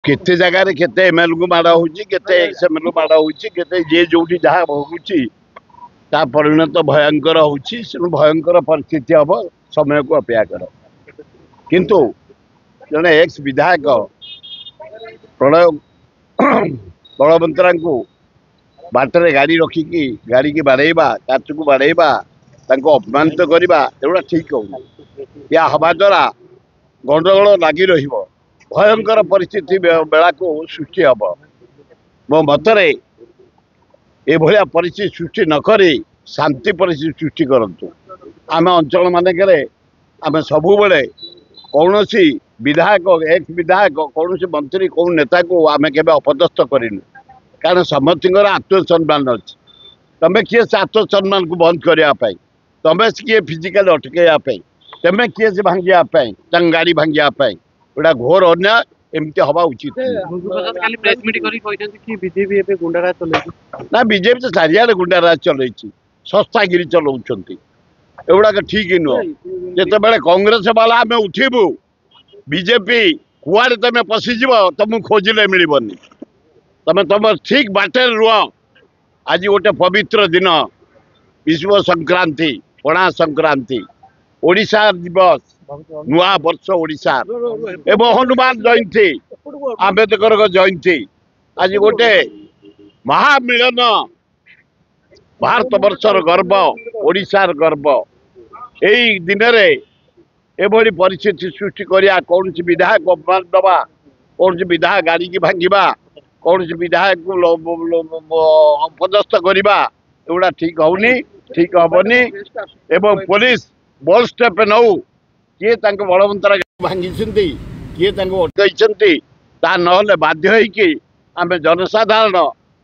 केते जगार केते एमएल को माड़ होते एक्सएमएल को माड़ होते जे जो जहाँ भोगुची ता परिणत भयंकर होची भयंकर परिस्थिति हम समय को अपेक्षा कर किंतु जड़े एक्स विधायक प्रणय बलवंतरा को बाटर गाड़ी रखिकी गाड़ी की बाड़ेबा काच को बाड़ेबा अपमानित करवा एगुड़ा ठीक हो या हवा द्वारा गंडगोल लगी भयंकर परिस्थिति बेला को सृष्टि हम मो मतरे एभलिया परिस्थिति सृष्टि नक शांति परिस्थिति सृष्टि करतु आम अंचल मानक आम सबु बेले कौन विधायक एक्स विधायक कौन मंत्री कौन नेता को आम के अपदस्थ करूँ कारण समस्त आत्मसम्मान अच्छी तुम्हें किए से आत्मसम्मान को बंद करने तुम्हें किए फिजिकाल अटकवाई तुम्हें किए से भांगा गाड़ी भांगा गोटा घोर अन्याय एमती हवा उचित ना बीजेपी तो चारिड़े गुंडाराज चल सस्तागिरी चलाउंट एगुड़ा ठीक नुह जिते कांग्रेस वाला आम उठबू बीजेपी कुआड़े तुम पशिज तुमको खोजिले मिलबनी तुम तुम ठीक बाटे रुह आज गोटे पवित्र दिन विश्व संक्रांति पणा संक्रांति ओडिशा दिवस नुआ वर्ष ओडिशा एवं हनुमान जयंती आंबेडकर जयंती आज गोटे महामिलन भारत वर्षर गर्व ओडिशार गर्व यही दिन एभली परिस्थिति सृष्टि करिया कौन विधायक अपमान दबा कौन विधायक गाड़ी की भांगा कौन विधायक अपदस्थ करवा एगुड़ा ठीक होनी ठीक हेनी एवं पुलिस बल स्टेप नौ किए बलवंतरा भांगी किए अटकई ता ना बाध्य आम जनसाधारण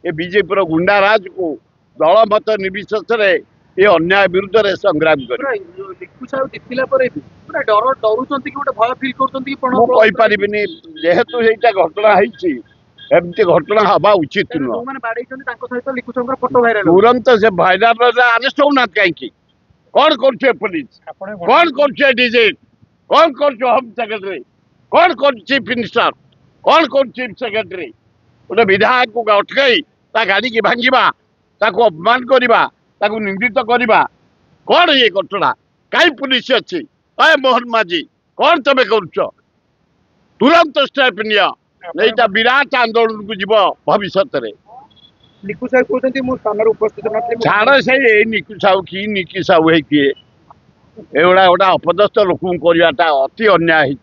ये बीजेपी गुंडाराज को दल मत निर्विशेष ये अन्याय विरुद्ध रे संग्राम करें जेहेतु ये घटना एमती घटना हवा उचित तुरंत से भाईराल अरेस्ट होना कहीं कौन कर पुलिस कौन कर डीजी कौन कर होम सेक्रेटरी कौन कर चीफ मिनिस्टर कौन कर चीफ सेक्रेटरी गोटे विधायक को अटकई गाड़ी की भांगा अपमान करवा निंदित करवा कौन ये घटना कहीं पुलिस अच्छी अरे मोहन माझी कौन तुम कर तुरंत स्टेप निटा विराट आंदोलन को जीव भविष्य छाड़ से निकु साहू कि निकी साहू है किए एगुड़ा गोटा अपदस्थ लोक करवाटा अति अन्याय।